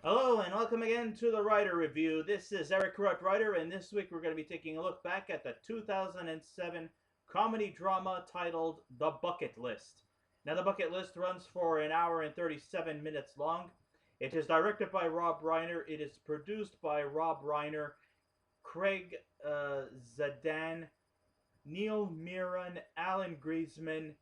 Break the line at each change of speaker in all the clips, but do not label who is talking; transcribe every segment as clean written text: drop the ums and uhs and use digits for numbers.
Hello and welcome again to the Writer Review. This is Eric Rutt Writer, and this week we're going to be taking a look back at the 2007 comedy drama titled The Bucket List. Now, The Bucket List runs for an hour and 37 minutes long. It is directed by Rob Reiner. It is produced by Rob Reiner, Craig Zadan, Neil Miran, Alan Griezmann,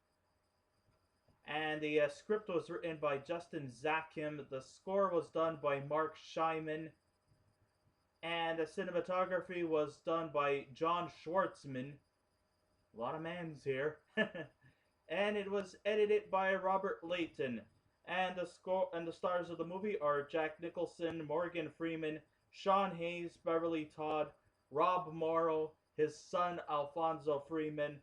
and the script was written by Justin Zakim. The score was done by Mark Scheiman, and the cinematography was done by John Schwartzman. A lot of mans here. And it was edited by Robert Layton. And the stars of the movie are Jack Nicholson, Morgan Freeman, Sean Hayes, Beverley Todd, Rob Morrow, his son Alfonso Freeman,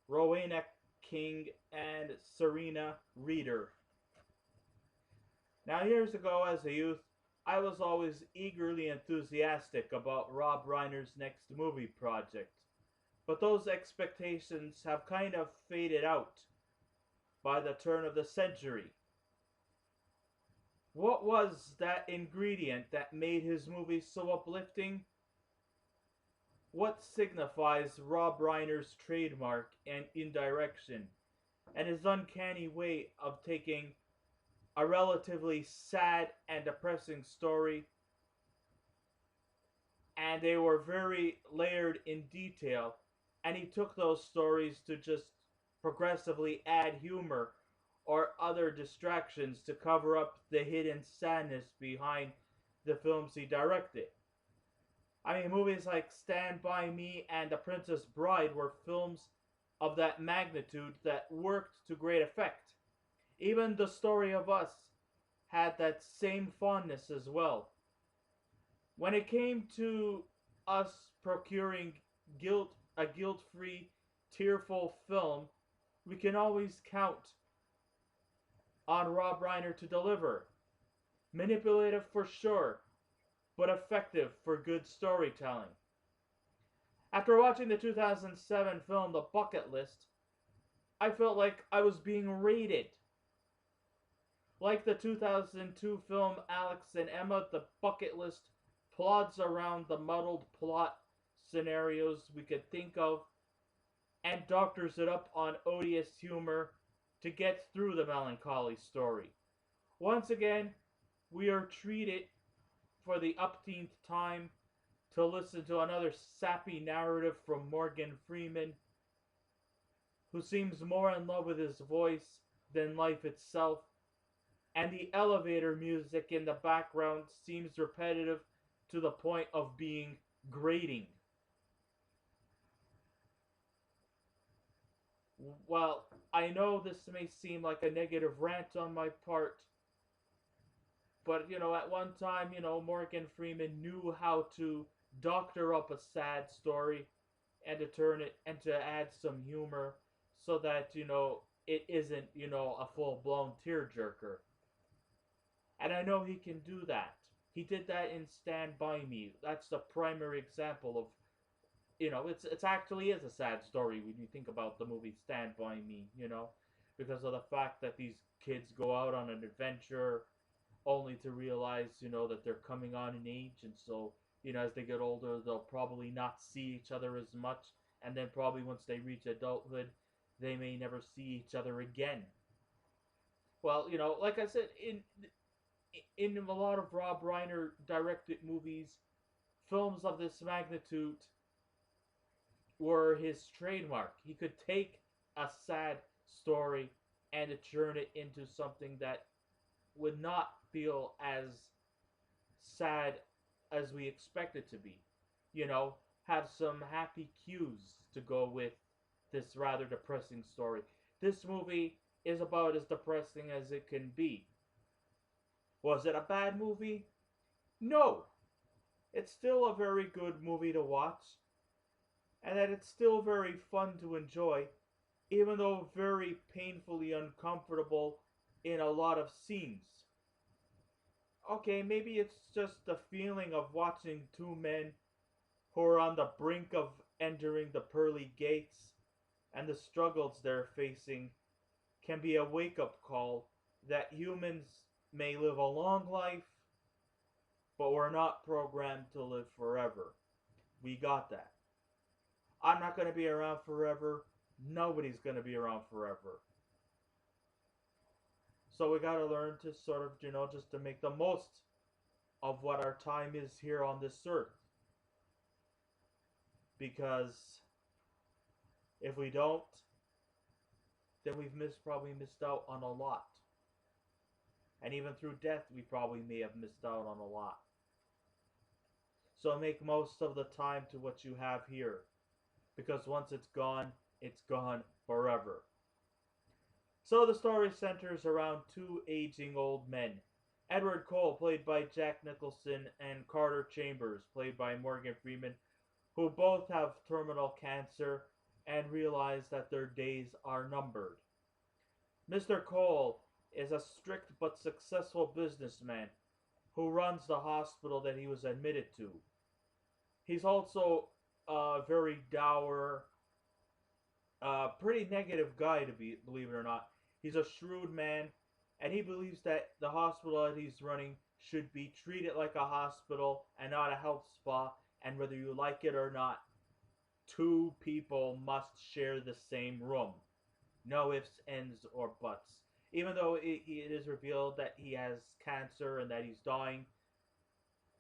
Rowena King, and Serena Reeder. Now, years ago, as a youth, I was always eagerly enthusiastic about Rob Reiner's next movie project. But those expectations have kind of faded out by the turn of the century. What was that ingredient that made his movies so uplifting? What signifies Rob Reiner's trademark and indirection, and his uncanny way of taking a relatively sad and depressing story, and they were very layered in detail, and he took those stories to just progressively add humor or other distractions to cover up the hidden sadness behind the films he directed. I mean, movies like Stand By Me and The Princess Bride were films of that magnitude that worked to great effect. Even The Story of Us had that same fondness as well. When it came to us procuring a guilt-free, tearful film, we can always count on Rob Reiner to deliver. Manipulative for sure, but effective for good storytelling. After watching the 2007 film The Bucket List, I felt like I was being rated. Like the 2002 film Alex and Emma, The Bucket List plods around the muddled plot scenarios we could think of and doctors it up on odious humor to get through the melancholy story. Once again, we are treated for the upteenth time to listen to another sappy narrative from Morgan Freeman, who seems more in love with his voice than life itself, and the elevator music in the background seems repetitive to the point of being grating. Well, I know this may seem like a negative rant on my part, but at one time, Morgan Freeman knew how to doctor up a sad story and to turn it and to add some humor so that it isn't a full blown tearjerker. And I know he can do that. He did that in Stand By Me. That's the primary example of it's actually is a sad story when you think about the movie Stand By Me, because of the fact that these kids go out on an adventure only to realize, that they're coming on in age, and so, as they get older, they'll probably not see each other as much, and then probably once they reach adulthood, they may never see each other again. Well, like I said, in a lot of Rob Reiner directed movies, films of this magnitude were his trademark. He could take a sad story and turn it into something that would not feel as sad as we expect it to be. Have some happy cues to go with this rather depressing story. This movie is about as depressing as it can be. Was it a bad movie? No. It's still a very good movie to watch, and that it's still very fun to enjoy, even though very painfully uncomfortable in a lot of scenes. Okay, maybe it's just the feeling of watching two men who are on the brink of entering the pearly gates and the struggles they're facing can be a wake up call that humans may live a long life but we're not programmed to live forever. We got that. I'm not going to be around forever. Nobody's going to be around forever. So we got to learn to sort of, just to make the most of what our time is here on this earth. Because if we don't, then we've probably missed out on a lot. And even through death, we probably may have missed out on a lot. So make most of the time to what you have here. Because once it's gone forever. So the story centers around two aging old men. Edward Cole, played by Jack Nicholson, and Carter Chambers, played by Morgan Freeman, who both have terminal cancer and realize that their days are numbered. Mr. Cole is a strict but successful businessman who runs the hospital that he was admitted to. He's also a very dour, pretty negative guy, believe it or not. He's a shrewd man, and he believes that the hospital that he's running should be treated like a hospital and not a health spa, and whether you like it or not, two people must share the same room. No ifs, ands, or buts. Even though it is revealed that he has cancer and that he's dying,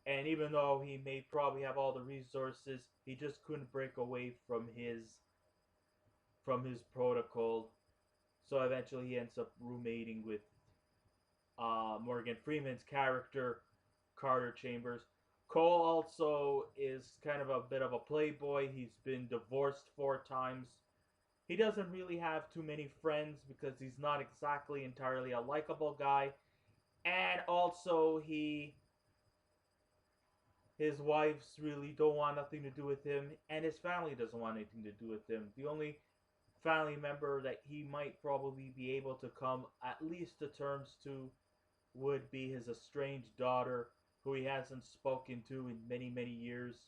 and even though he may probably have all the resources, he just couldn't break away from his protocol. So eventually he ends up roommating with Morgan Freeman's character, Carter Chambers. Cole also is kind of a bit of a playboy. He's been divorced 4 times. He doesn't really have too many friends because he's not exactly entirely a likable guy. And also his wives really don't want nothing to do with him, and his family doesn't want anything to do with him. The only family member that he might probably be able to come at least to terms to would be his estranged daughter, who he hasn't spoken to in many, many years.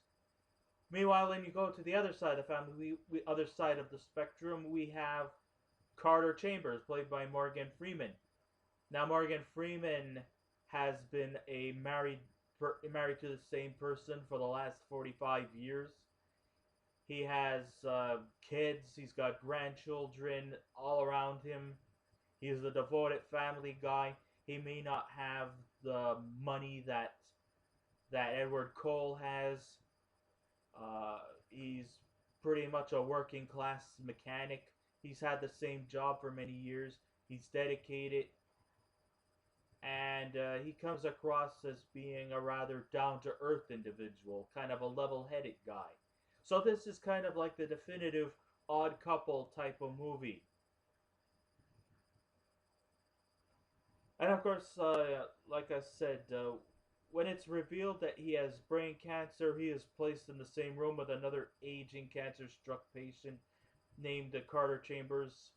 Meanwhile, when you go to the other side of the family, other side of the spectrum, we have Carter Chambers, played by Morgan Freeman. Now, Morgan Freeman has been married to the same person for the last 45 years. He has kids, he's got grandchildren all around him. He's a devoted family guy. He may not have the money that Edward Cole has. He's pretty much a working class mechanic. He's had the same job for many years. He's dedicated. And he comes across as being a rather down-to-earth individual, kind of a level-headed guy. So this is kind of like the definitive odd couple type of movie. And of course, like I said, when it's revealed that he has brain cancer, he is placed in the same room with another aging cancer-struck patient named Carter Chambers.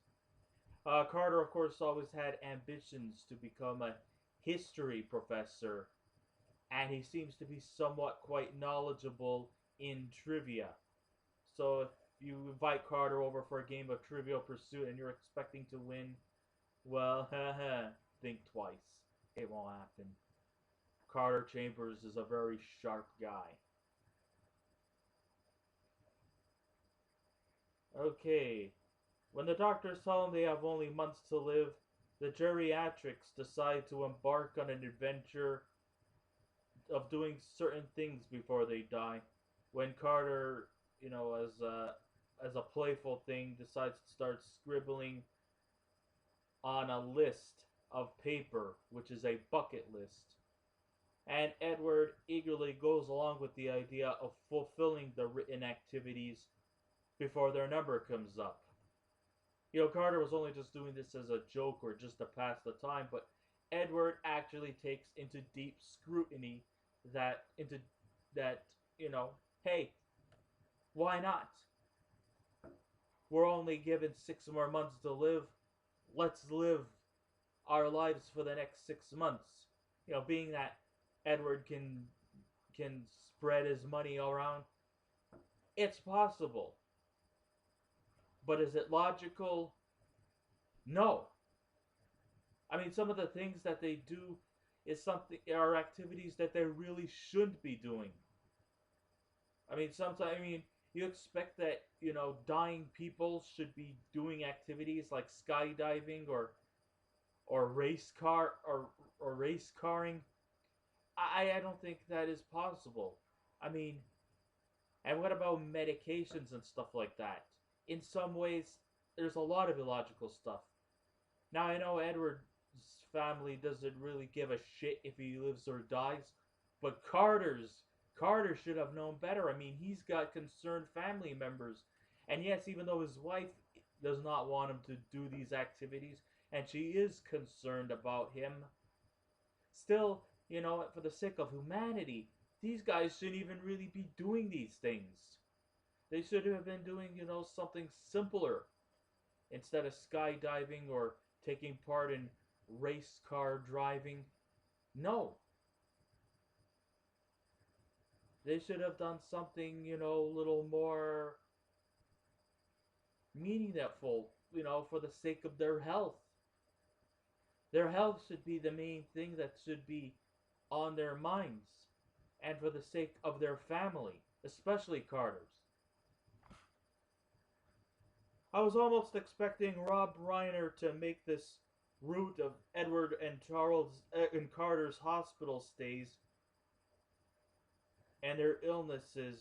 Carter, of course, always had ambitions to become a history professor, and he seems to be somewhat quite knowledgeable in trivia. So if you invite Carter over for a game of Trivial Pursuit and you're expecting to win, well, think twice. It won't happen. Carter Chambers is a very sharp guy. Okay. When the doctors tell them they have only months to live, the geriatrics decide to embark on an adventure of doing certain things before they die. When Carter, as a playful thing, decides to start scribbling on a list of paper, which is a bucket list. And Edward eagerly goes along with the idea of fulfilling the written activities before their number comes up. Carter was only just doing this as a joke or just to pass the time, but Edward actually takes into deep scrutiny that, hey, why not? We're only given 6 more months to live. Let's live our lives for the next 6 months. Being that Edward can spread his money all around, it's possible. But is it logical? No. I mean, some of the things that they do, is something are activities that they really shouldn't be doing. I mean, sometimes you expect that dying people should be doing activities like skydiving or race carring. I don't think that is possible. I mean, and what about medications and stuff like that? In some ways, there's a lot of illogical stuff. Now I know Edward's family doesn't really give a shit if he lives or dies, but Carter should have known better. I mean, he's got concerned family members. And yes, even though his wife does not want him to do these activities and she is concerned about him, still, for the sake of humanity, these guys shouldn't even really be doing these things. They should have been doing, something simpler instead of skydiving or taking part in race car driving. No. They should have done something, a little more meaningful, for the sake of their health. Their health should be the main thing that should be on their minds, and for the sake of their family, especially Carter's. I was almost expecting Rob Reiner to make this route of Edward and Charles and Carter's hospital stays and their illnesses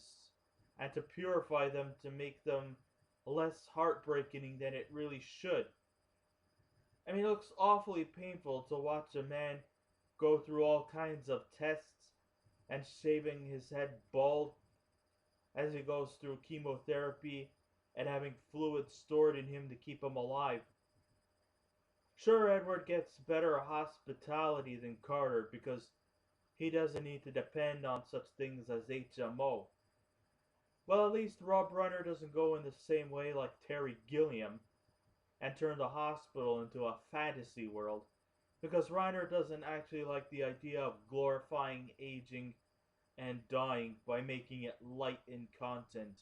and to purify them to make them less heartbreaking than it really should. I mean, it looks awfully painful to watch a man go through all kinds of tests and shaving his head bald as he goes through chemotherapy and having fluid stored in him to keep him alive. Sure, Edward gets better hospitality than Carter because he doesn't need to depend on such things as HMO. Well, at least Rob Reiner doesn't go in the same way like Terry Gilliam and turn the hospital into a fantasy world, because Reiner doesn't actually like the idea of glorifying aging and dying by making it light in content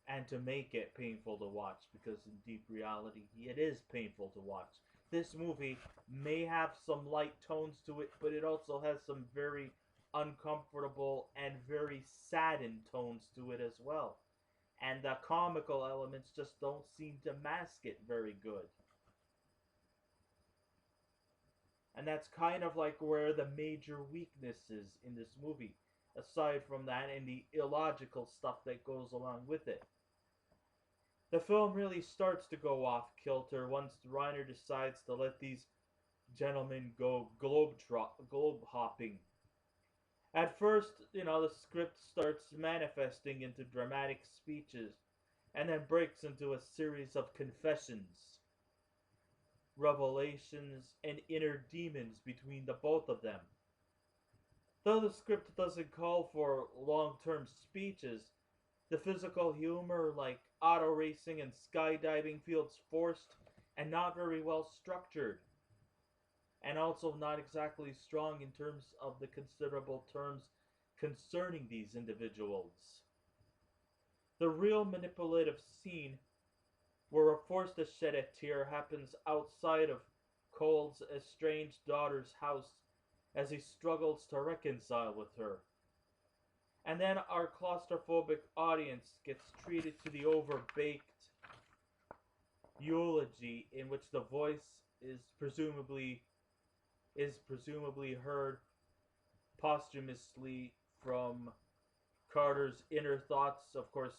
and to make it painful to watch, because in deep reality it is painful to watch. This movie may have some light tones to it, but it also has some very uncomfortable and very saddened tones to it as well. And the comical elements just don't seem to mask it very good. And that's kind of like where the major weakness is in this movie, aside from that and the illogical stuff that goes along with it. The film really starts to go off kilter once Reiner decides to let these gentlemen go globe hopping. At first, the script starts manifesting into dramatic speeches and then breaks into a series of confessions, revelations, and inner demons between the both of them. Though the script doesn't call for long-term speeches, the physical humor like auto racing and skydiving feels forced and not very well structured, and also not exactly strong in terms of the considerable terms concerning these individuals. The real manipulative scene where we're forced to shed a tear happens outside of Cole's estranged daughter's house as he struggles to reconcile with her. And then our claustrophobic audience gets treated to the overbaked eulogy in which the voice is presumably heard posthumously from Carter's inner thoughts. Of course,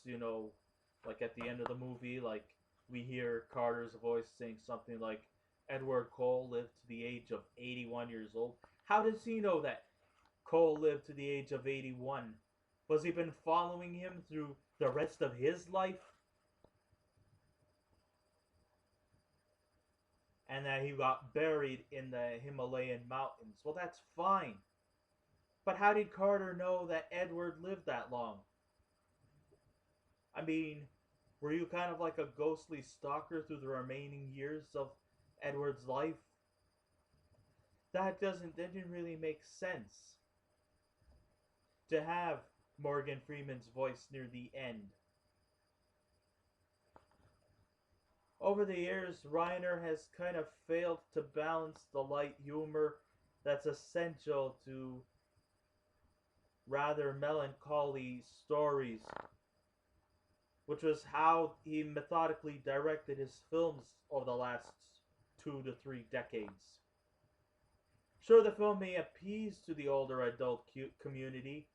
like at the end of the movie, like we hear Carter's voice saying something like, Edward Cole lived to the age of 81 years old. How does he know that Cole lived to the age of 81? Was he been following him through the rest of his life? And that he got buried in the Himalayan mountains. Well, that's fine. But how did Carter know that Edward lived that long? I mean, were you kind of like a ghostly stalker through the remaining years of Edward's life? That didn't really make sense. To have Morgan Freeman's voice near the end. Over the years, Reiner has kind of failed to balance the light humor that's essential to rather melancholy stories, which was how he methodically directed his films over the last 2 to 3 decades. Sure, the film may appease to the older adult community,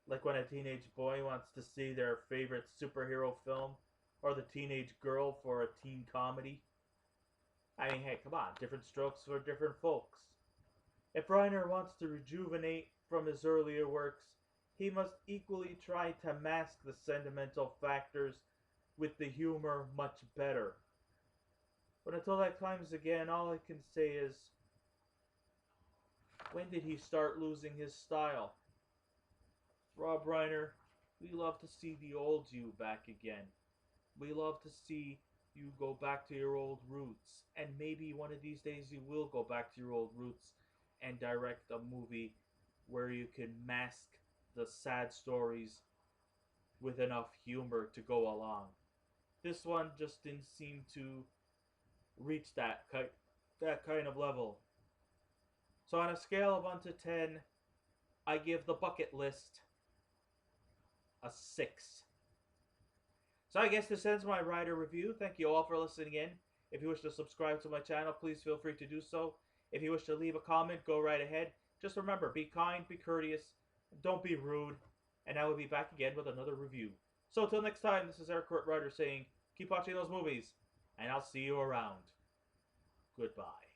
like when a teenage boy wants to see their favorite superhero film, or the teenage girl for a teen comedy. I mean, hey, come on, different strokes for different folks. If Reiner wants to rejuvenate from his earlier works, he must equally try to mask the sentimental factors with the humor much better. But until that comes again, all I can say is, when did he start losing his style? Rob Reiner, we love to see the old you back again. We love to see you go back to your old roots. And maybe one of these days you will go back to your old roots and direct a movie where you can mask the sad stories with enough humor to go along. This one just didn't seem to reach that kind of level. So on a scale of 1 to 10, I give The Bucket List a 6. So I guess this ends my Rider review. Thank you all for listening in. If you wish to subscribe to my channel, please feel free to do so. If you wish to leave a comment, go right ahead. Just remember, be kind, be courteous, don't be rude, and I will be back again with another review. So until next time, this is Eric Rider saying, keep watching those movies, and I'll see you around. Goodbye.